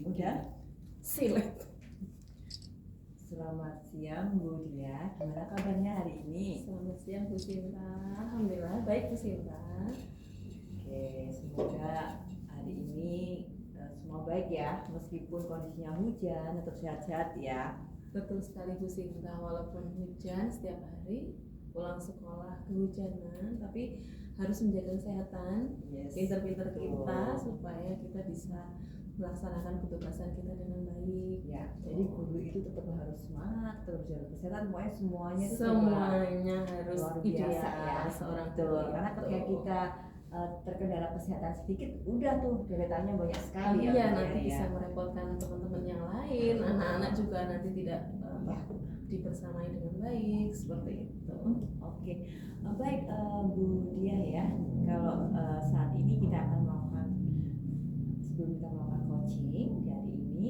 Udah? Silet. Selamat siang Bu Dia, gimana kabarnya hari ini? Selamat siang Bu Sinta. Alhamdulillah baik Bu Sinta. Oke, semoga hari ini semua baik ya, meskipun kondisinya hujan, tetap sehat-sehat ya. Betul sekali Bu Sinta, walaupun hujan setiap hari, pulang sekolah kehujanan, tapi harus menjaga kesehatan, pinter-pinter kita supaya kita bisa melaksanakan petugasan kita dengan baik. Ya, jadi guru itu tetap harus semangat, tetap jaga kesehatan, semuanya harus luar biasa ya seorang guru. Karena ketika kita terkendala kesehatan sedikit, udah tuh deretannya banyak sekali. Iya, nanti bisa merepotkan teman-teman yang lain, anak-anak juga nanti tidak dibersamai dengan baik seperti itu. Oke. Baik Bu Dia ya, kalau saat ini kita akan melakukan, sebelum kita melakukan coaching hari ini,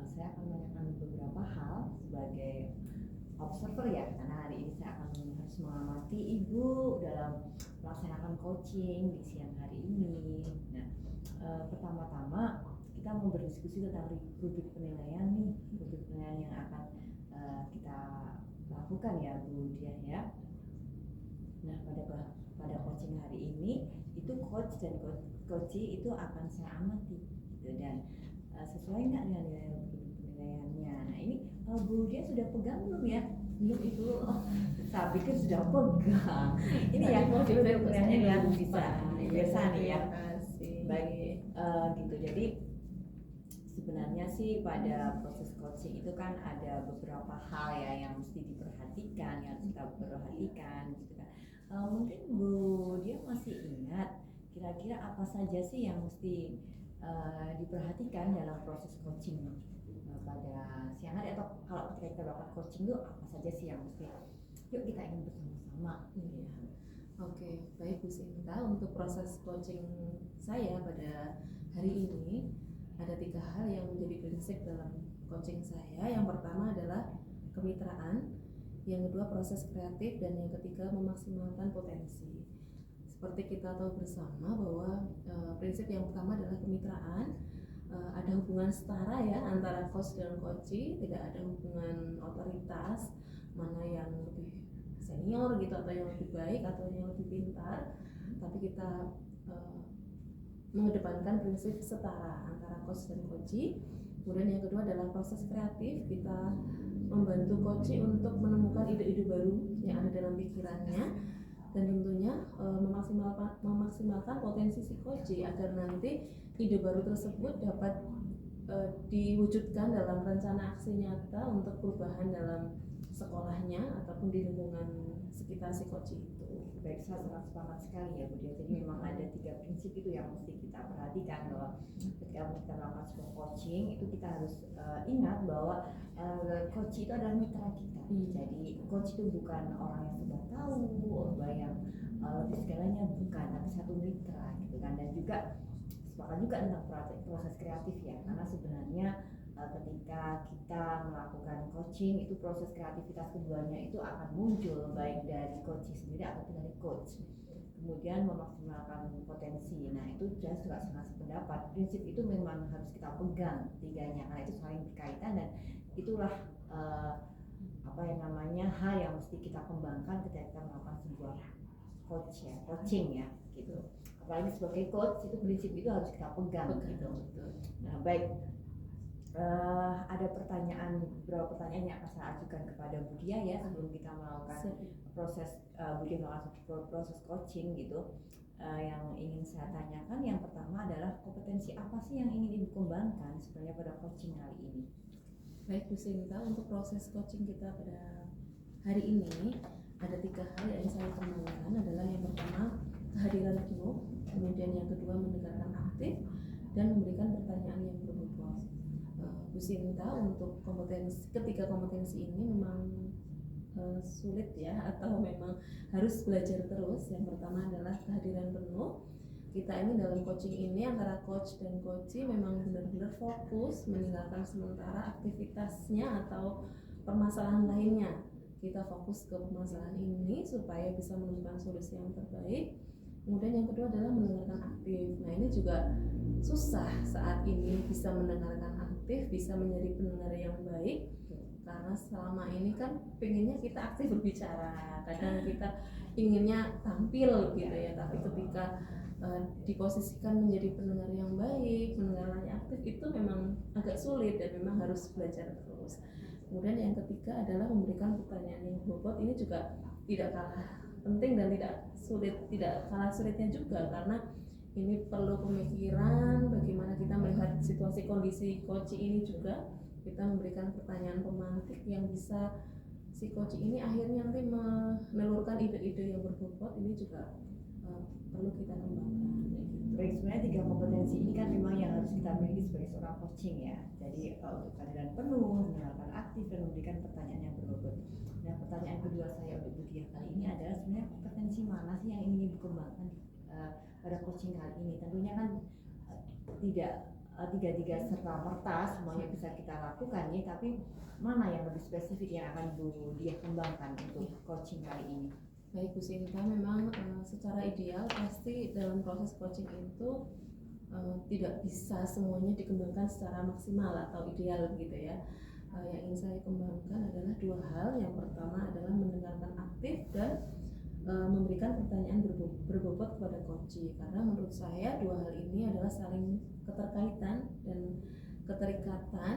saya akan menanyakan beberapa hal sebagai observer ya, karena hari ini saya akan harus mengamati Ibu dalam melaksanakan coaching di siang hari ini. Nah, pertama-tama kita mau berdiskusi tentang rubrik penilaian nih, rubrik penilaian yang akan kita lakukan ya Bu Dia ya. Nah, pada coaching hari ini itu coach dan coachee itu akan saya amati gitu, dan sesuai nggak dengan nilai penilaiannya. Nah, ini Bu Dia sudah pegang belum ya? Belum Ibu? Saya pikir sudah pegang. Ini ya penilaiannya yang bisa biasa nih ya. Baik, gitu. Jadi sebenarnya sih pada proses coaching itu kan ada beberapa hal ya yang mesti diperhatikan, yang harus kita perhatikan gitu kan. Mungkin Bu Dia masih ingat kira-kira apa saja sih yang mesti diperhatikan dalam proses coaching pada siang hari, atau kalau ketika kita melakukan coaching itu apa saja sih yang mesti yuk kita ingin bersama-sama ya. Oke, baik Bu Sinta, untuk proses coaching saya pada hari ini ada 3 hal yang menjadi prinsip dalam coaching saya. Yang pertama adalah kemitraan, yang kedua proses kreatif, dan yang ketiga memaksimalkan potensi. Seperti kita tahu bersama bahwa prinsip yang pertama adalah kemitraan. Ada hubungan setara ya antara coach dan coachee, tidak ada hubungan otoritas mana yang lebih senior gitu atau yang lebih baik atau yang lebih pintar, tapi kita mengedepankan prinsip setara antara coach dan coachee. Kemudian yang kedua adalah proses kreatif, kita membantu coachee untuk menemukan ide-ide baru yang ada dalam pikirannya, dan tentunya memaksimalkan potensi si coachee agar nanti ide baru tersebut dapat diwujudkan dalam rencana aksi nyata untuk perubahan dalam sekolahnya ataupun di lingkungan sekitar si coachee itu. Baik, saya sangat sepakat sekali ya Bu Dia. Jadi memang ada 3 prinsip itu yang mesti kita perhatikan, bahwa ketika kita melakukan sebuah coaching itu kita harus ingat bahwa coach itu adalah mitra kita. Jadi coach itu bukan orang yang sudah tahu, orang yang lebih segalanya, bukan, tapi satu mitra gitu kan. Dan juga sepakat juga tentang proses kreatif ya, karena sebenarnya ketika kita melakukan coaching itu proses kreativitas keduanya itu akan muncul baik dari coaching sendiri ataupun dari coach. Kemudian memaksimalkan potensi. Nah, itu saya juga sangat sependapat. Prinsip itu memang harus kita pegang tiganya karena itu saling berkaitan, dan itulah hal yang mesti kita kembangkan ketika kita melakukan sebuah coaching ya gitu. Apalagi sebagai coach itu prinsip itu harus kita pegang gitu. Nah, baik. Ada beberapa pertanyaan yang akan saya ajukan kepada Bu Dia ya sebelum kita melakukan proses Bu Dia melakukan proses coaching gitu. Yang ingin saya tanyakan, yang pertama adalah kompetensi apa sih yang ingin Ibu kembangkan sebenarnya pada coaching hari ini? Baik Bu Sinta, untuk proses coaching kita pada hari ini ada 3 hal yang saya kembangkan. Adalah yang pertama kehadiran penuh, kemudian yang kedua mendengarkan aktif, dan memberikan pertanyaan yang berbobot. Bu Sinta, untuk ketiga kompetensi ini memang sulit ya, atau memang harus belajar terus. Yang pertama adalah kehadiran penuh. Kita ini dalam coaching ini antara coach dan coachee memang benar-benar fokus meninggalkan sementara aktivitasnya atau permasalahan lainnya. Kita fokus ke permasalahan ini supaya bisa menemukan solusi yang terbaik. Kemudian yang kedua adalah mendengarkan aktif. Nah ini juga susah saat ini bisa mendengarkan aktif, bisa menjadi pendengar yang baik, karena selama ini kan pengennya kita aktif berbicara, kadang kita inginnya tampil gitu ya, tapi ketika diposisikan menjadi pendengar yang baik, pendengar yang aktif itu memang agak sulit dan memang harus belajar terus. Kemudian yang ketiga adalah memberikan pertanyaan yang bobot. Ini juga tidak kalah penting dan tidak kalah sulitnya juga, karena ini perlu pemikiran bagaimana kita melihat situasi kondisi coach ini juga. Kita memberikan pertanyaan pemantik yang bisa si coach ini akhirnya nanti menelurkan ide-ide yang berbobot. Ini juga perlu kita kembangkan. Baik, sebenarnya 3 kompetensi ini kan memang yang harus kita miliki sebagai seorang coaching ya. Jadi untuk kehadiran penuh, mendengarkan aktif, dan memberikan pertanyaan yang berbobot. Nah, pertanyaan kedua saya untuk Bu Diah kali ini adalah sebenarnya kompetensi mana sih yang ingin dikembangkan pada coaching kali ini? Tentunya kan tidak tiga serta merta semuanya bisa kita lakukan ya, tapi mana yang lebih spesifik yang akan Bu Diah kembangkan untuk coaching kali ini? Baik Bu Sinta, memang secara ideal pasti dalam proses coaching itu tidak bisa semuanya dikembangkan secara maksimal atau ideal gitu ya. Yang ingin saya kembangkan adalah 2 hal. Yang pertama adalah mendengarkan aktif dan memberikan pertanyaan berbobot kepada coach, karena menurut saya 2 hal ini adalah saling keterkaitan dan keterikatan,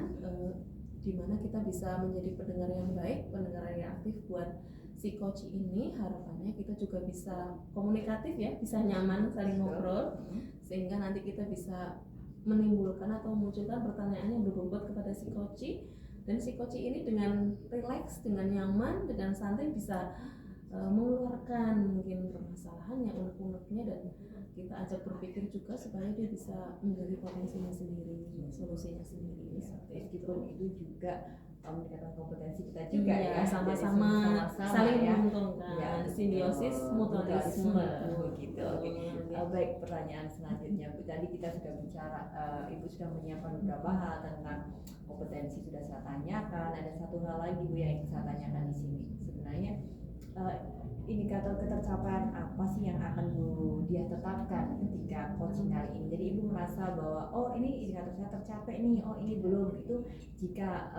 di mana kita bisa menjadi pendengar yang baik, pendengar yang aktif buat si coach ini. Harapannya kita juga bisa komunikatif ya, bisa nyaman saling ngobrol, sehingga nanti kita bisa menimbulkan atau memunculkan pertanyaan yang berbobot kepada si coach, dan si coach ini dengan rileks, dengan nyaman, dengan santai bisa mengeluarkan mungkin permasalahannya, unek-uneknya, dan kita ajak berpikir juga supaya dia bisa menggali potensinya sendiri, solusinya sendiri. Meskipun itu juga meningkatkan kompetensi kita juga ya, sama-sama saling ya, menguntungkan ya, simbiosis mutualisme gitu. Baik, pertanyaan selanjutnya Bu, tadi kita sudah bicara, Ibu sudah menyiapkan beberapa hal tentang kompetensi, sudah saya tanyakan. Ada satu hal lagi Bu yang ingin saya tanyakan di sini. Sebenarnya indikator ketercapaian apa sih yang akan Bu Diah tetapkan ketika coaching kali ini? Jadi Ibu merasa bahwa oh ini indikator saya tercapai nih, oh ini belum. Itu jika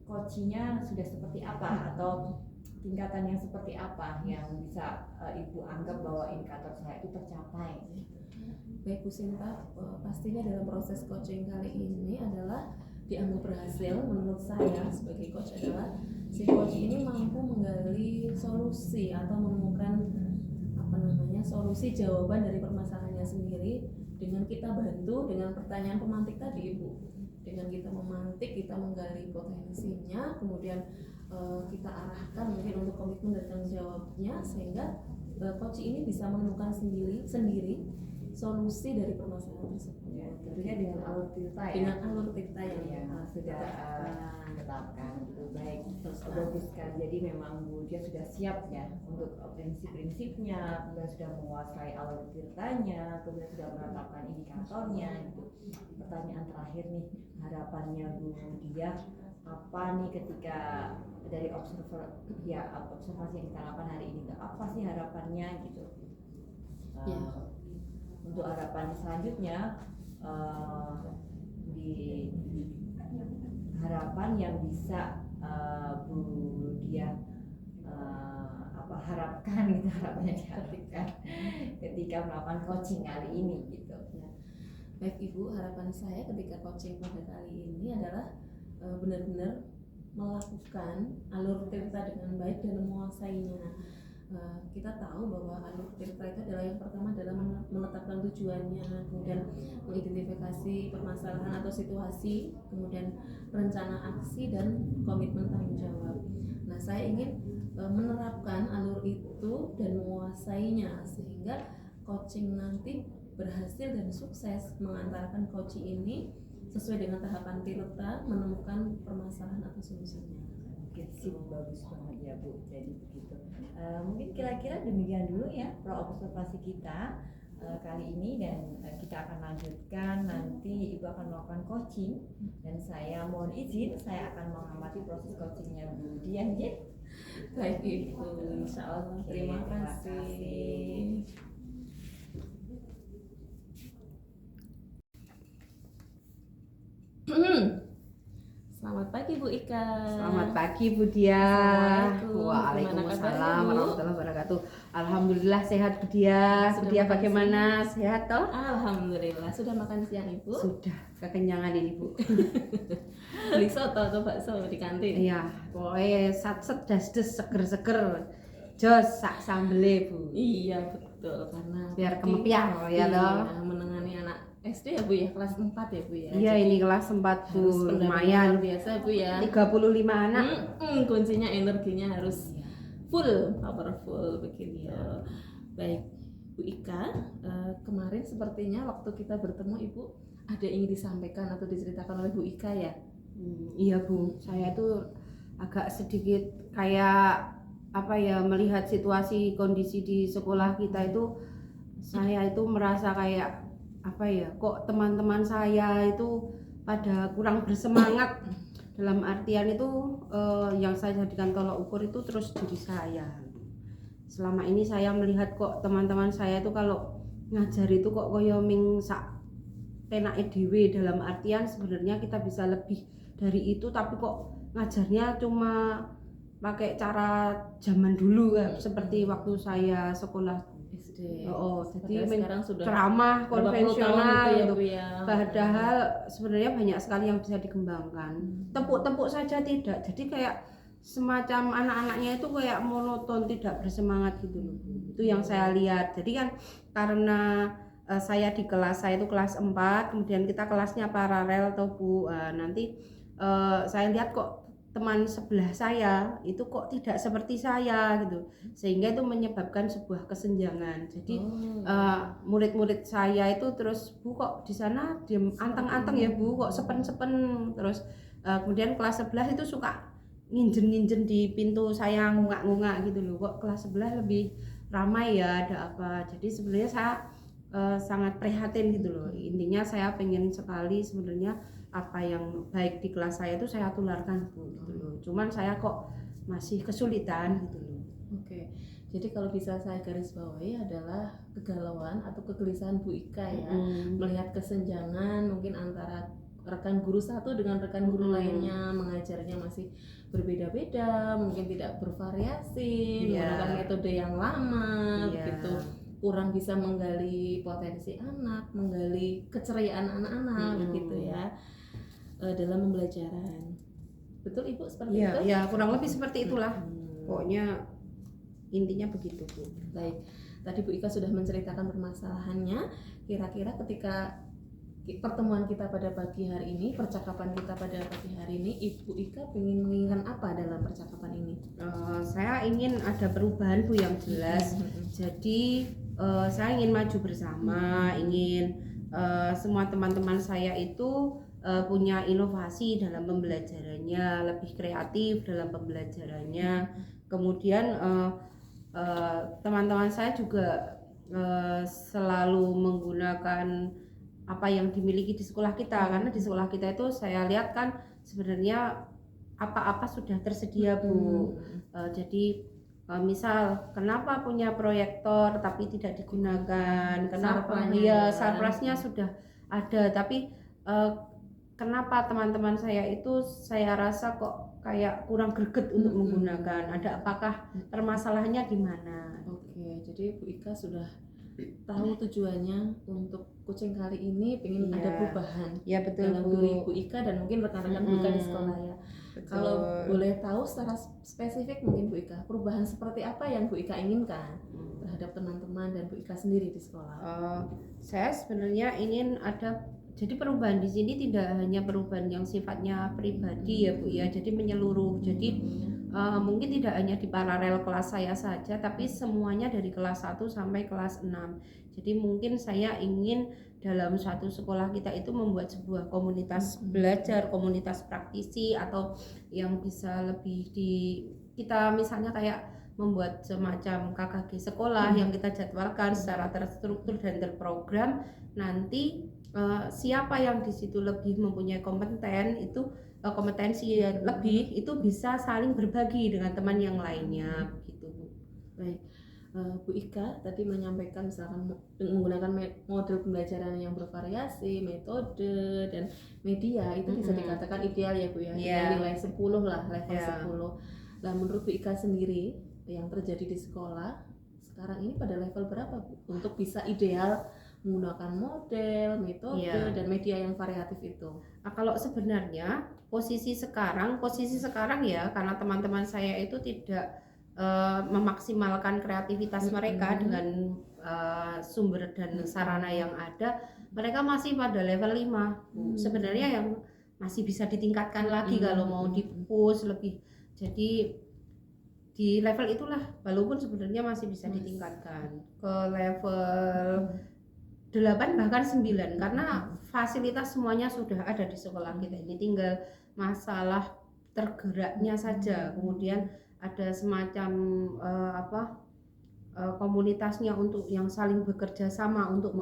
coachingnya sudah seperti apa atau tingkatan yang seperti apa yang bisa Ibu anggap bahwa indikator saya itu tercapai? Baik Bu Sinta, pastinya dalam proses coaching kali ini adalah dianggap berhasil menurut saya sebagai coach adalah si coach ini mampu menggali solusi atau menemukan solusi jawaban dari permasalahannya sendiri dengan kita bantu dengan pertanyaan pemantik tadi Ibu. Dengan kita memantik, kita menggali potensinya, kemudian kita arahkan mungkin untuk komitmen dan tanggung jawabnya, sehingga coach ini bisa menemukan sendiri solusi dari permasalahan tersebut. Ya, tentunya dengan alur tirta ya. Dengan alur tirta yang sudah ditetapkan. Baik, bagus sekali. Jadi memang Bu Diah sudah siap ya untuk prinsip-prinsipnya, kemudian sudah menguasai alur tirtanya, kemudian sudah menetapkan indikatornya. Gitu. Pertanyaan terakhir nih, harapannya Bu Diah apa nih ketika dari observasi yang kita lakukan hari ini, apa sih harapannya gitu? Untuk harapan selanjutnya di harapan yang bisa Bu Diah harapkan gitu, harapannya diharapkan ketika melakukan coaching kali ini gitu. Baik Ibu, harapan saya ketika coaching pada kali ini adalah benar-benar melakukan alur tirta dengan baik dan menguasainya. Kita tahu bahwa alur tirta itu adalah yang pertama adalah menetapkan tujuannya, kemudian mengidentifikasi permasalahan atau situasi, kemudian rencana aksi dan komitmen tanggung jawab. Nah, saya ingin menerapkan alur itu dan menguasainya sehingga coaching nanti berhasil dan sukses mengantarkan coach ini sesuai dengan tahapan tirta menemukan permasalahan atau solusinya. Oke, sip, bagus banget ya Bu. Jadi begitu. Mungkin kira-kira demikian dulu ya observasi kita kali ini, dan kita akan lanjutkan nanti. Ibu akan melakukan coaching dan saya mohon izin saya akan mengamati proses coachingnya Bu Diah. Baik Ibu, insya Allah. Oke, Terima terima kasih. kasih. Selamat pagi Bu Ika. Selamat pagi Bu Dia. Assalamualaikum. Waalaikumsalam Gimana kabarnya, Bu? warahmatullahi wabarakatuh. Alhamdulillah sehat Bu Dia. Sudah Bu Dia makan bagaimana? Sehat toh? Alhamdulillah. Sudah makan siang Ibu? Sudah kekenyangan ini Bu. Beli soto atau bakso di kantin? Iya, pokoknya satset das-des seger-seger. Jos sak sambele Bu. Iya betul, karena Biar tadi- kemepiang ya toh. menengani anak SD ya Bu ya, kelas 4 ya Bu ya. Iya, Jadi ini kelas 4 Bu, harus pendampingan lumayan. luar biasa Bu ya. 35 anak. Kuncinya energinya harus Iya. full, powerful begitu. Iya. Baik Bu Ika, kemarin sepertinya waktu kita bertemu Ibu ada yang ingin disampaikan atau diceritakan oleh Bu Ika ya? Iya Bu, saya tuh agak sedikit kayak apa ya, melihat situasi kondisi di sekolah kita itu, saya itu merasa kayak apa ya, kok teman-teman saya itu pada kurang bersemangat. Dalam artian itu yang saya jadikan tolak ukur itu terus diri saya. Selama ini saya melihat kok teman-teman saya itu kalau ngajar itu kok koyo ming sak penake dhewe, dalam artian sebenarnya kita bisa lebih dari itu, tapi kok ngajarnya cuma pakai cara zaman dulu ya, seperti waktu saya sekolah. SD. Jadi Sekarang sudah ceramah berapa puluh tahun konvensional itu ya gitu. Bu ya. Padahal sebenarnya banyak sekali yang bisa dikembangkan. Tepuk-tepuk saja tidak. Jadi kayak semacam anak-anaknya itu kayak monoton, tidak bersemangat gitu loh. Itu yang saya lihat. Jadi kan karena saya di kelas, saya itu kelas 4, kemudian kita kelasnya paralel atau Bu. Nanti saya lihat kok teman sebelah saya itu kok tidak seperti saya gitu, sehingga itu menyebabkan sebuah kesenjangan. Jadi murid-murid saya itu terus, Bu kok di sana diem anteng-anteng ya Bu, kok sepen-sepen, terus kemudian kelas sebelah itu suka nginjen-nginjen di pintu saya, ngungak-ngungak gitu loh, kok kelas sebelah lebih ramai ya, ada apa. Jadi sebenarnya saya sangat prihatin gitu loh. Intinya saya pengen sekali sebenarnya apa yang baik di kelas saya itu saya tularkan Bu gitu loh. Cuman saya kok masih kesulitan gitu loh. Oke. Jadi kalau bisa saya garis bawahi adalah kegalauan atau kegelisahan Bu Ika ya, melihat kesenjangan mungkin antara rekan guru satu dengan rekan guru lainnya, mengajarnya masih berbeda-beda, mungkin tidak bervariasi, menggunakan metode yang lama, begitu, kurang bisa menggali potensi anak, menggali keceriaan anak-anak, begitu ya, dalam pembelajaran. Betul Ibu seperti itu? Ya kurang lebih seperti itulah. Pokoknya intinya begitu Bu. Baik, tadi Bu Ika sudah menceritakan permasalahannya. Kira-kira ketika pertemuan kita pada pagi hari ini, percakapan kita pada pagi hari ini, Ibu Ika ingin menginginkan apa dalam percakapan ini? Saya ingin ada perubahan Bu yang jelas. Jadi saya ingin maju bersama, ingin semua teman-teman saya itu punya inovasi dalam pembelajarannya, lebih kreatif dalam pembelajarannya. Kemudian teman-teman saya juga selalu menggunakan apa yang dimiliki di sekolah kita, karena di sekolah kita itu saya lihat kan sebenarnya apa-apa sudah tersedia Bu. Jadi misal kenapa punya proyektor tapi tidak digunakan, kenapa sarprasnya sudah ada tapi kenapa teman-teman saya itu saya rasa kok kayak kurang greget untuk menggunakan, ada apakah permasalahannya di mana? Oke, jadi Bu Ika sudah tahu tujuannya untuk coaching kali ini, pengen ada perubahan dalam diri Bu Ika dan mungkin rekan-rekan Bu Ika di sekolah ya. Betul. Kalau boleh tahu secara spesifik mungkin Bu Ika, perubahan seperti apa yang Bu Ika inginkan terhadap teman-teman dan Bu Ika sendiri di sekolah? Saya sebenarnya ingin ada, jadi perubahan di sini tidak hanya perubahan yang sifatnya pribadi ya Bu ya, jadi menyeluruh. Jadi mungkin tidak hanya di paralel kelas saya saja, tapi semuanya dari kelas 1 sampai kelas 6. Jadi mungkin saya ingin dalam satu sekolah kita itu membuat sebuah komunitas belajar, komunitas praktisi, atau yang bisa lebih kita misalnya kayak membuat semacam KKG sekolah yang kita jadwalkan secara terstruktur dan terprogram. Nanti siapa yang di situ lebih mempunyai kompeten itu kompetensi lebih itu bisa saling berbagi dengan teman yang lainnya gitu Bu. Baik, Bu Ika tadi menyampaikan misalkan menggunakan model pembelajaran yang bervariasi, metode dan media itu bisa dikatakan ideal ya Bu ya, dengan nilai 10 lah, level 10. Nah menurut Bu Ika sendiri yang terjadi di sekolah sekarang ini pada level berapa Bu untuk bisa ideal menggunakan model, metode dan media yang variatif itu? Nah, kalau sebenarnya posisi sekarang ya, karena teman-teman saya itu tidak memaksimalkan kreativitas mereka dengan sumber dan sarana yang ada, mereka masih pada level 5. Sebenarnya yang masih bisa ditingkatkan lagi kalau mau di-push lebih. Jadi di level itulah, walaupun sebenarnya masih bisa ditingkatkan ke level 8 bahkan 9 karena fasilitas semuanya sudah ada di sekolah kita ini, tinggal masalah tergeraknya saja. Kemudian ada semacam komunitasnya untuk yang saling bekerja sama untuk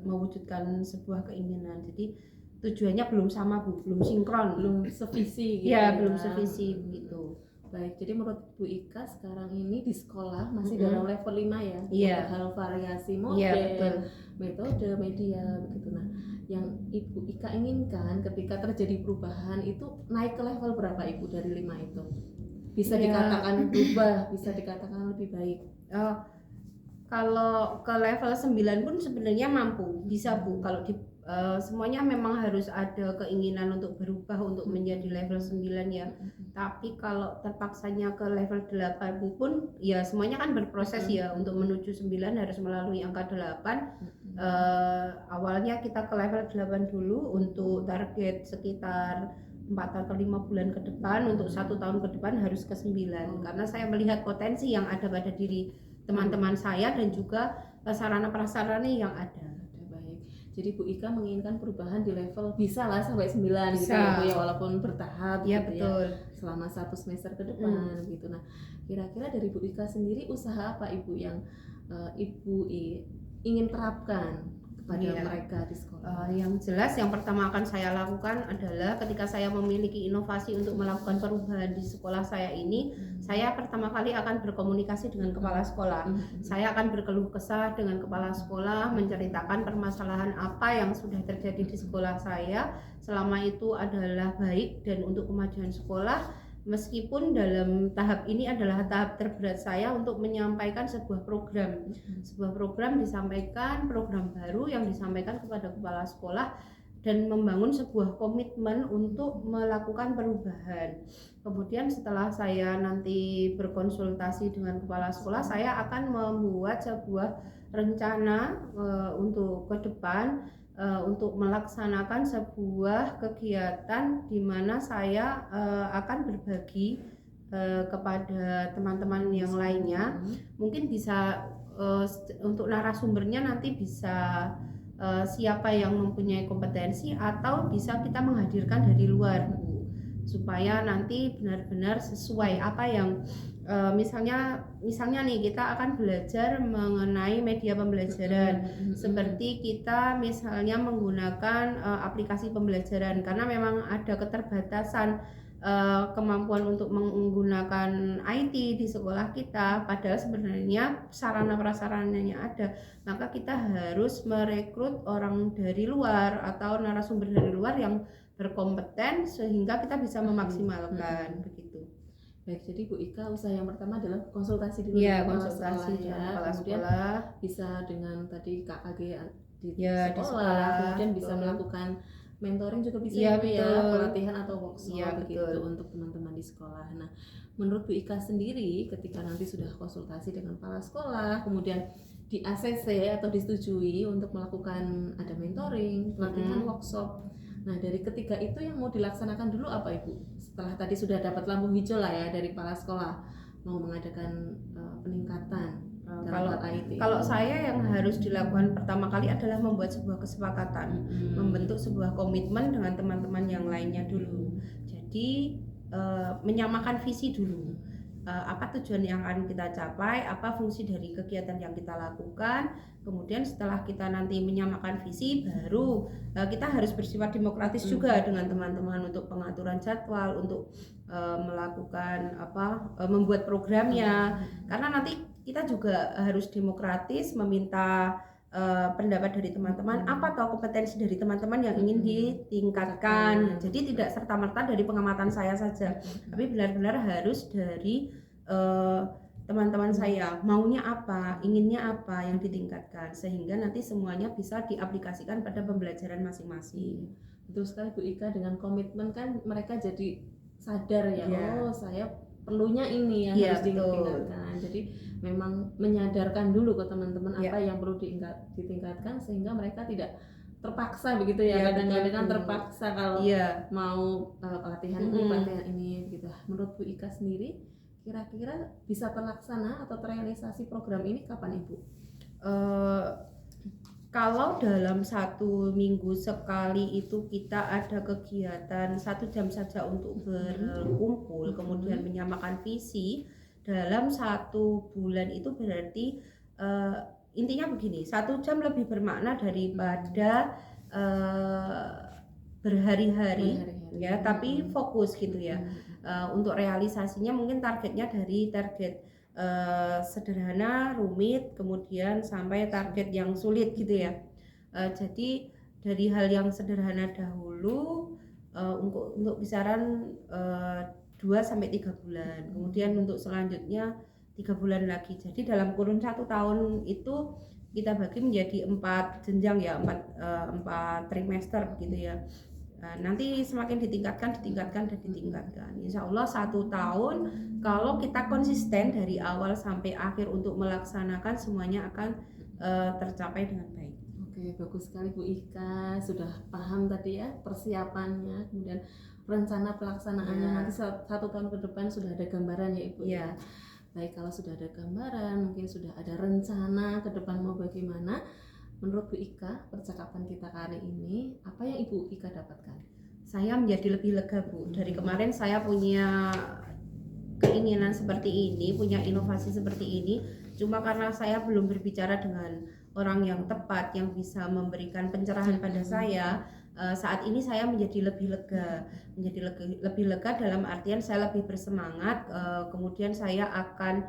mewujudkan sebuah keinginan. Jadi tujuannya belum sama Bu, belum sinkron, belum sevisi gitu ya, belum sevisi begitu. Baik, jadi menurut Bu Ika sekarang ini di sekolah masih dalam level 5 ya, untuk hal variasi model, metode, media begitu. Nah, yang Ibu Ika inginkan ketika terjadi perubahan itu naik ke level berapa Ibu dari 5 itu? Bisa dikatakan berubah, bisa dikatakan lebih baik. Kalau ke level 9 pun sebenarnya mampu, bisa Bu. Kalau semuanya memang harus ada keinginan untuk berubah untuk menjadi level 9 ya. Tapi kalau terpaksanya ke level 8 pun ya semuanya kan berproses ya. Untuk menuju 9 harus melalui angka 8. Awalnya kita ke level 8 dulu untuk target sekitar 4 atau 5 bulan ke depan, untuk 1 tahun ke depan harus ke 9. Karena saya melihat potensi yang ada pada diri teman-teman saya dan juga sarana prasarana yang ada. Baik. Jadi Bu Ika menginginkan perubahan di level bisa lah sampai 9 gitu ya, walaupun bertahap ya, gitu betul. Selama 1 semester ke depan gitu. Nah, kira-kira dari Bu Ika sendiri usaha apa Ibu yang Ibu ingin terapkan kepada mereka di sekolah? Yang jelas yang pertama akan saya lakukan adalah ketika saya memiliki inovasi untuk melakukan perubahan di sekolah saya ini, saya pertama kali akan berkomunikasi dengan kepala sekolah. Saya akan berkeluh kesah dengan kepala sekolah, menceritakan permasalahan apa yang sudah terjadi di sekolah saya selama itu adalah baik dan untuk kemajuan sekolah. Meskipun dalam tahap ini adalah tahap terberat saya untuk menyampaikan sebuah program disampaikan, program baru yang disampaikan kepada kepala sekolah dan membangun sebuah komitmen untuk melakukan perubahan. Kemudian setelah saya nanti berkonsultasi dengan kepala sekolah, saya akan membuat sebuah rencana untuk ke depan, untuk melaksanakan sebuah kegiatan di mana saya akan berbagi kepada teman-teman yang lainnya. Mungkin bisa untuk narasumbernya nanti bisa siapa yang mempunyai kompetensi atau bisa kita menghadirkan dari luar Bu, supaya nanti benar-benar sesuai apa yang misalnya nih kita akan belajar mengenai media pembelajaran, seperti kita misalnya menggunakan aplikasi pembelajaran karena memang ada keterbatasan kemampuan untuk menggunakan IT di sekolah kita, padahal sebenarnya sarana prasarananya ada. Maka kita harus merekrut orang dari luar atau narasumber dari luar yang berkompeten sehingga kita bisa memaksimalkan begitu. Baik, jadi Bu Ika usaha yang pertama adalah konsultasi dulu dengan konsultasi kepala kemudian sekolah. Bisa dengan tadi KKG di di sekolah, kemudian bisa melakukan mentoring juga bisa pelatihan atau workshop begitu untuk teman-teman di sekolah. Nah, menurut Bu Ika sendiri ketika nanti sudah konsultasi dengan kepala sekolah, kemudian di ACC atau disetujui untuk melakukan ada mentoring, pelatihan, workshop. Nah, dari ketiga itu yang mau dilaksanakan dulu apa Ibu? Setelah tadi sudah dapat lampu hijau lah ya dari kepala sekolah mau mengadakan peningkatan dalam IT. Kalau saya yang harus dilakukan pertama kali adalah membuat sebuah kesepakatan, membentuk sebuah komitmen dengan teman-teman yang lainnya dulu. Jadi menyamakan visi dulu. apa tujuan yang akan kita capai, apa fungsi dari kegiatan yang kita lakukan. Kemudian setelah kita nanti menyamakan visi, baru kita harus bersifat demokratis juga dengan teman-teman untuk pengaturan jadwal, untuk melakukan membuat programnya. Karena nanti kita juga harus demokratis meminta pendapat dari teman-teman, apa atau kompetensi dari teman-teman yang ingin ditingkatkan. Jadi tidak serta-merta dari pengamatan saya saja, tapi benar-benar harus dari teman-teman saya maunya apa, inginnya apa yang ditingkatkan, sehingga nanti semuanya bisa diaplikasikan pada pembelajaran masing-masing. Betul sekali Bu Ika, dengan komitmen kan mereka jadi sadar ya, oh saya perlunya ini yang harus ditingkatkan. Jadi memang menyadarkan dulu ke teman-teman apa yang perlu ditingkatkan, sehingga mereka tidak terpaksa begitu ya, kadang-kadang kan terpaksa kalau mau pelatihan ini gitu. Menurut Bu Ika sendiri, kira-kira bisa terlaksana atau terrealisasi program ini kapan Ibu? Kalau dalam 1 minggu sekali itu kita ada kegiatan 1 jam saja untuk berkumpul, kemudian menyamakan visi dalam 1 bulan, itu berarti intinya begini, 1 jam lebih bermakna daripada berhari-hari ya, tapi fokus gitu ya. Untuk realisasinya mungkin targetnya dari target sederhana, rumit, kemudian sampai target yang sulit gitu ya. Jadi dari hal yang sederhana dahulu untuk kisaran 2-3 bulan, kemudian untuk selanjutnya 3 bulan lagi. Jadi dalam kurun 1 tahun itu kita bagi menjadi 4 jenjang ya, 4 trimester begitu ya. Nanti semakin ditingkatkan. Insya Allah 1 tahun kalau kita konsisten dari awal sampai akhir untuk melaksanakan, semuanya akan tercapai dengan baik. Oke, bagus sekali Bu Ika, sudah paham tadi ya persiapannya, kemudian rencana pelaksanaannya nanti 1 tahun ke depan sudah ada gambaran ya Ibu ya. Baik, kalau sudah ada gambaran, mungkin sudah ada rencana ke depan mau bagaimana. Menurut Bu Ika, percakapan kita kali ini, apa yang Ibu Ika dapatkan? Saya menjadi lebih lega Bu. Dari kemarin saya punya keinginan seperti ini, punya inovasi seperti ini, cuma karena saya belum berbicara dengan orang yang tepat, yang bisa memberikan pencerahan pada saya. Saat ini saya menjadi lebih lega dalam artian saya lebih bersemangat, kemudian saya akan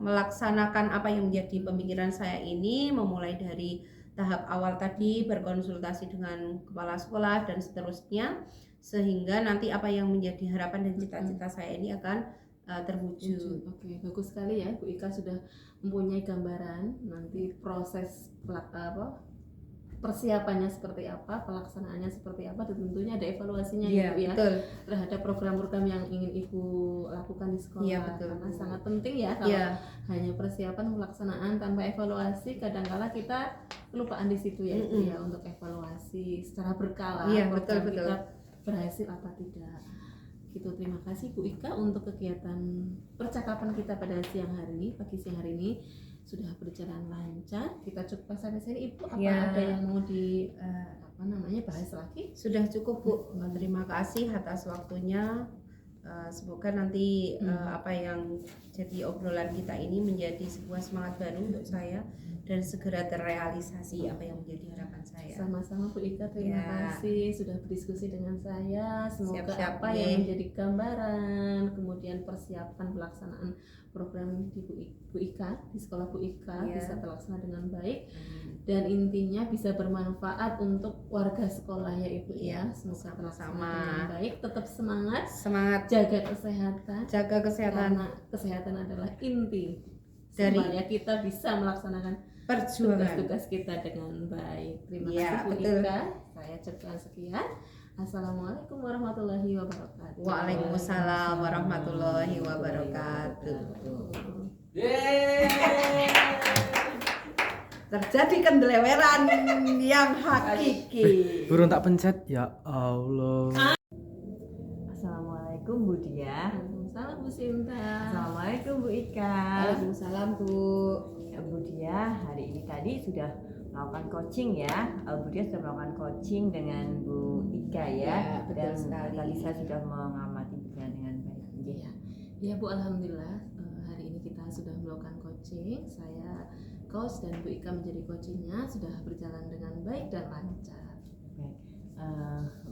melaksanakan apa yang menjadi pemikiran saya ini, memulai dari tahap awal tadi berkonsultasi dengan kepala sekolah dan seterusnya, sehingga nanti apa yang menjadi harapan dan cita-cita saya ini akan terwujud. Oke, bagus sekali ya Bu Ika sudah mempunyai gambaran nanti proses persiapannya seperti apa, pelaksanaannya seperti apa, dan tentunya ada evaluasinya ya Bu ya, terhadap program-program yang ingin Ibu lakukan di sekolah. Karena sangat penting ya, kalau hanya persiapan pelaksanaan tanpa evaluasi, kadang-kala kita kelupaan di situ ya Ibu ya, untuk evaluasi secara berkala program kita berhasil apa tidak. Gitu, terima kasih Bu Ika untuk kegiatan percakapan kita pada pagi siang hari ini sudah berjalan lancar. Kita cukup sampai sini Ibu, ada yang mau bahas lagi? Sudah cukup Bu. Terima kasih atas waktunya. Semoga nanti apa yang jadi obrolan kita ini menjadi sebuah semangat baru untuk saya dan segera terrealisasi apa yang menjadi harapan saya. Sama-sama Bu Ika, terima kasih sudah berdiskusi dengan saya. Semoga apa yang menjadi gambaran, kemudian persiapan pelaksanaan program di Bu Ika, di sekolah Bu Ika bisa terlaksana dengan baik, dan intinya bisa bermanfaat untuk warga sekolah ya Ibu ya. Semoga terlaksana dengan baik, tetap semangat, jaga kesehatan, karena kesehatan adalah inti dari supaya kita bisa melaksanakan tugas-tugas kita dengan baik. Terima kasih Bu Ika. Saya cukupkan sekian. Assalamualaikum warahmatullahi wabarakatuh. Waalaikumsalam warahmatullahi wabarakatuh. Terjadi kendeleweran yang hakiki. Burung tak pencet, ya Allah. Assalamualaikum Bu Dia. Waalaikumsalam Bu Sinta. Assalamualaikum Bu Ika. Waalaikumsalam Bu. Bu Dia, hari ini tadi sudah melakukan coaching ya. Bu Dia sudah melakukan coaching dengan Bu Ika ya. Betul Dan sekali. tadi saya sudah mengamati berjalan dengan baik. Ya. Ya Bu, alhamdulillah hari ini kita sudah melakukan coaching. Saya coach dan Bu Ika menjadi coachingnya, sudah berjalan dengan baik dan lancar. Baik,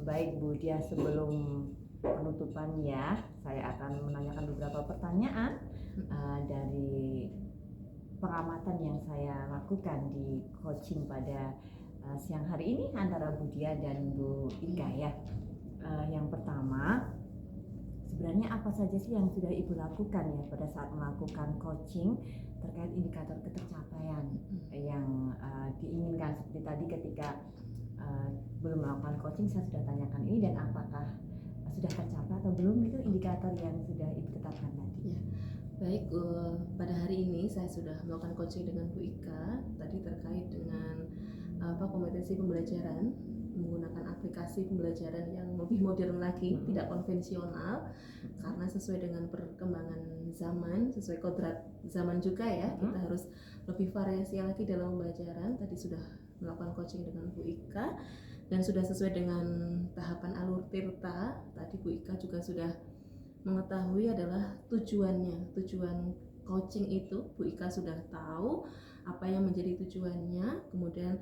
baik Bu Dia, sebelum penutupan ya, saya akan menanyakan beberapa pertanyaan dari pengamatan yang saya lakukan di coaching pada siang hari ini antara Bu Dia dan Bu Ika ya. Yang pertama, sebenarnya apa saja sih yang sudah Ibu lakukan ya pada saat melakukan coaching terkait indikator ketercapaian yang diinginkan? Seperti tadi ketika belum melakukan coaching saya sudah tanyakan ini, dan apakah sudah tercapai atau belum, itu indikator yang sudah Ibu tetapkan tadi. Ya. Baik, pada hari ini saya sudah melakukan coaching dengan Bu Ika tadi terkait dengan kompetensi pembelajaran menggunakan aplikasi pembelajaran yang lebih modern lagi, tidak konvensional, karena sesuai dengan perkembangan zaman, sesuai kodrat zaman juga ya, kita harus lebih variasi lagi dalam pembelajaran. Tadi sudah melakukan coaching dengan Bu Ika dan sudah sesuai dengan tahapan alur tirta. Tadi Bu Ika juga sudah mengetahui adalah tujuan coaching itu. Bu Ika sudah tahu apa yang menjadi tujuannya. Kemudian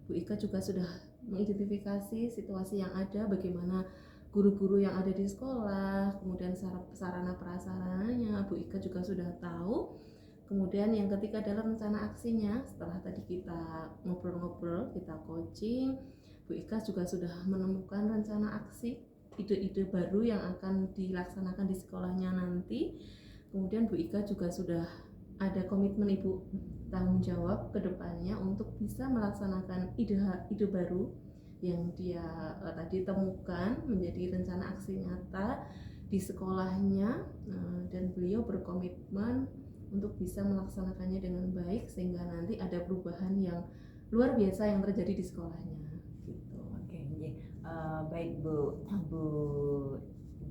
Bu Ika juga sudah mengidentifikasi situasi yang ada, bagaimana guru-guru yang ada di sekolah, kemudian sarana prasarananya Bu Ika juga sudah tahu. Kemudian yang ketiga adalah rencana aksinya. Setelah tadi kita ngobrol-ngobrol, kita coaching, Bu Ika juga sudah menemukan rencana aksi, ide-ide baru yang akan dilaksanakan di sekolahnya nanti. Kemudian Bu Ika juga sudah ada komitmen Ibu tanggung jawab ke depannya untuk bisa melaksanakan ide baru yang dia tadi temukan menjadi rencana aksi nyata di sekolahnya, dan beliau berkomitmen untuk bisa melaksanakannya dengan baik sehingga nanti ada perubahan yang luar biasa yang terjadi di sekolahnya gitu. Oke, baik Bu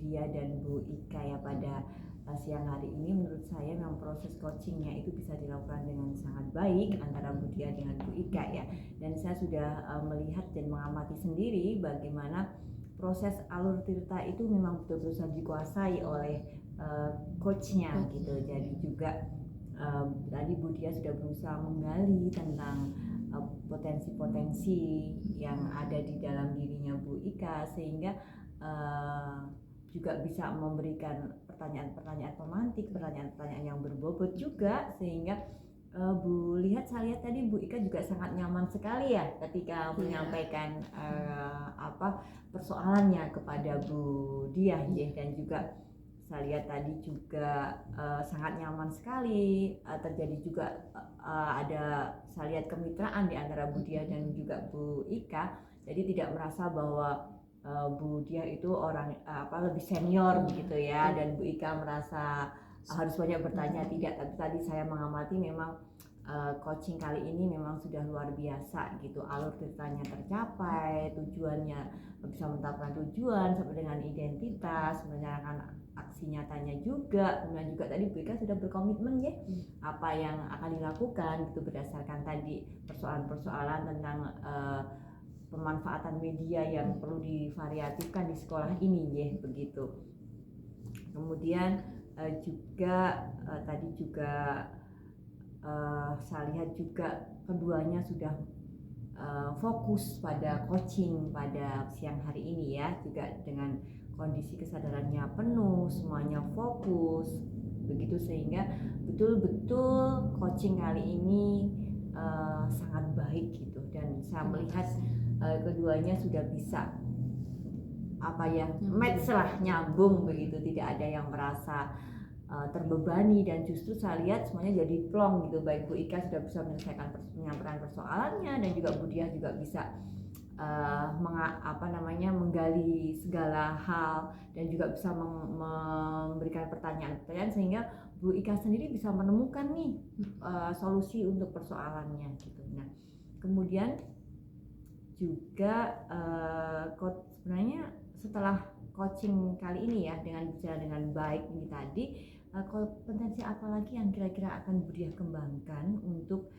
Dia dan Bu Ika ya, pada siang hari ini menurut saya memang proses coachingnya itu bisa dilakukan dengan sangat baik antara Bu Dia dengan Bu Ika ya, dan saya sudah melihat dan mengamati sendiri bagaimana proses alur tirta itu memang betul-betul dikuasai oleh coachnya gitu. Jadi juga tadi Bu Dia sudah berusaha menggali tentang potensi-potensi yang ada di dalam dirinya Bu Ika, sehingga juga bisa memberikan pertanyaan-pertanyaan pemantik, pertanyaan-pertanyaan yang berbobot juga, sehingga saya lihat tadi Bu Ika juga sangat nyaman sekali ya ketika menyampaikan persoalannya kepada Bu Dia ya, dan juga saya lihat tadi juga sangat nyaman sekali, terjadi juga ada, saya lihat kemitraan di antara Bu Dia dan juga Bu Ika. Jadi tidak merasa bahwa Bu Dia itu orang lebih senior begitu ya, dan Bu Ika merasa harus banyak bertanya, tidak. Tapi tadi saya mengamati memang coaching kali ini memang sudah luar biasa gitu, alur ceritanya tercapai, tujuannya bisa menetapkan tujuan sampai dengan identitas, menyerahkan aksi nyatanya juga. Kemudian juga tadi Bu Ika sudah berkomitmen ya apa yang akan dilakukan gitu berdasarkan tadi persoalan-persoalan tentang pemanfaatan media yang perlu divariatifkan di sekolah ini ya begitu. Kemudian juga tadi juga saya lihat juga keduanya sudah fokus pada coaching pada siang hari ini ya, juga dengan kondisi kesadarannya penuh, semuanya fokus begitu, sehingga betul-betul coaching kali ini sangat baik gitu, dan saya melihat keduanya sudah bisa match lah, nyambung begitu, tidak ada yang merasa terbebani, dan justru saya lihat semuanya jadi plong gitu. Baik Bu Ika sudah bisa menyampaikan persoalannya, dan juga Bu Dia juga bisa menggali segala hal, dan juga bisa memberikan pertanyaan-pertanyaan sehingga Bu Ika sendiri bisa menemukan nih solusi untuk persoalannya gitu. Nah, kemudian juga sebenarnya setelah coaching kali ini ya, dengan bicara dengan baik ini tadi, kompetensi apa lagi yang kira-kira akan Bu Dia kembangkan untuk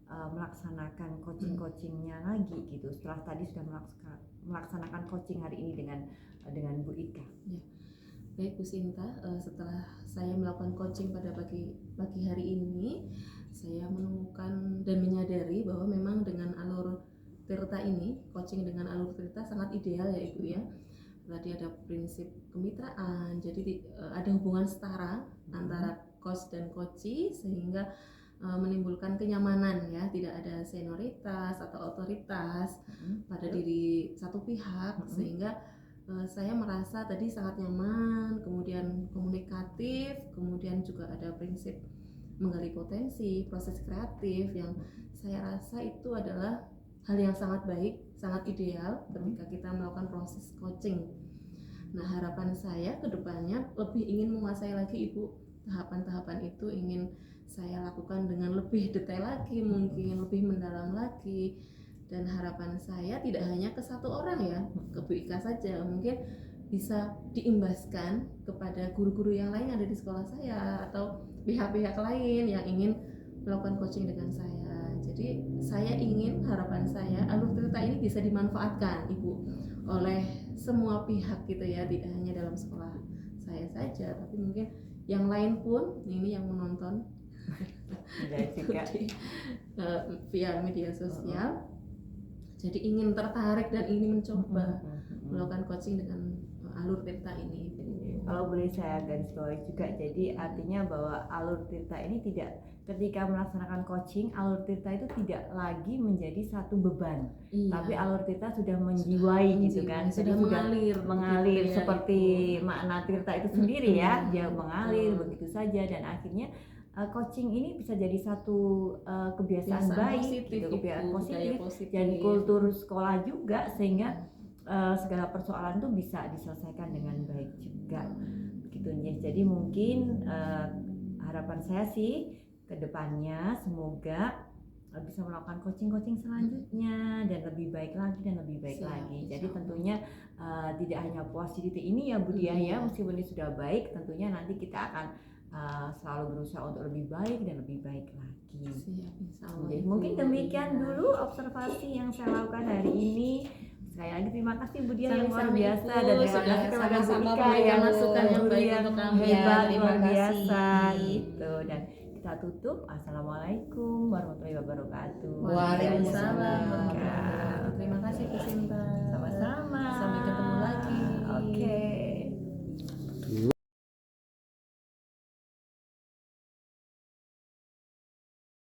melaksanakan coachingnya lagi gitu, setelah tadi sudah melaksanakan coaching hari ini dengan Bu Ika? Ya. Baik Bu Sinta, setelah saya melakukan coaching pada pagi hari ini, saya menemukan dan menyadari bahwa memang dengan alur Tirta ini, coaching dengan alur Tirta sangat ideal ya Ibu ya. Tadi ada prinsip kemitraan, jadi ada hubungan setara antara coach dan coachee sehingga menimbulkan kenyamanan ya, tidak ada senioritas atau otoritas pada diri satu pihak, sehingga saya merasa tadi sangat nyaman, kemudian komunikatif, kemudian juga ada prinsip menggali potensi, proses kreatif yang saya rasa itu adalah hal yang sangat baik, sangat ideal ketika kita melakukan proses coaching. Nah, harapan saya ke depannya lebih ingin menguasai lagi Ibu tahapan-tahapan itu, ingin saya lakukan dengan lebih detail lagi, mungkin lebih mendalam lagi. Dan harapan saya tidak hanya ke satu orang ya, ke Bu Ika saja, mungkin bisa diimbaskan kepada guru-guru yang lain yang ada di sekolah saya atau pihak-pihak lain yang ingin melakukan coaching dengan saya. Jadi saya ingin, harapan saya, alur Tirta ini bisa dimanfaatkan Ibu oleh semua pihak gitu ya, tidak hanya dalam sekolah saya saja, tapi mungkin yang lain pun, ini yang menonton via media sosial, jadi ingin tertarik dan ingin mencoba melakukan coaching dengan alur Tirta ini. Kalau boleh saya garis bawahi juga, jadi artinya bahwa alur Tirta ini tidak, ketika melaksanakan coaching, alur Tirta itu tidak lagi menjadi satu beban, tapi alur Tirta sudah menjiwai gitu kan, sudah mengalir gitu ya, seperti makna Tirta itu sendiri ya, dia mengalir begitu saja, dan akhirnya coaching ini bisa jadi satu kebiasaan baik, positif, gitu, kebiasaan positif dan kultur sekolah juga, sehingga segala persoalan itu bisa diselesaikan dengan baik juga, begitu ya. Jadi mungkin harapan saya sih ke depannya semoga bisa melakukan coaching selanjutnya dan lebih baik lagi dan lebih baik lagi. Jadi tentunya tidak hanya puas di titik ini ya Bu Diah ya, meskipun ini sudah baik, tentunya nanti kita akan selalu berusaha untuk lebih baik dan lebih baik lagi. Jadi mungkin demikian dulu observasi yang saya lakukan hari ini. Sekali lagi terima kasih Bu Diah yang luar biasa, dan terima kasih kepada Bu Ika yang masukan yang baik untuk kami. hebat, Terima luar biasa kasih. gitu. Dan kita tutup. Assalamualaikum warahmatullahi wabarakatuh. Waalaikumsalam warahmatullahi wabarakatuh.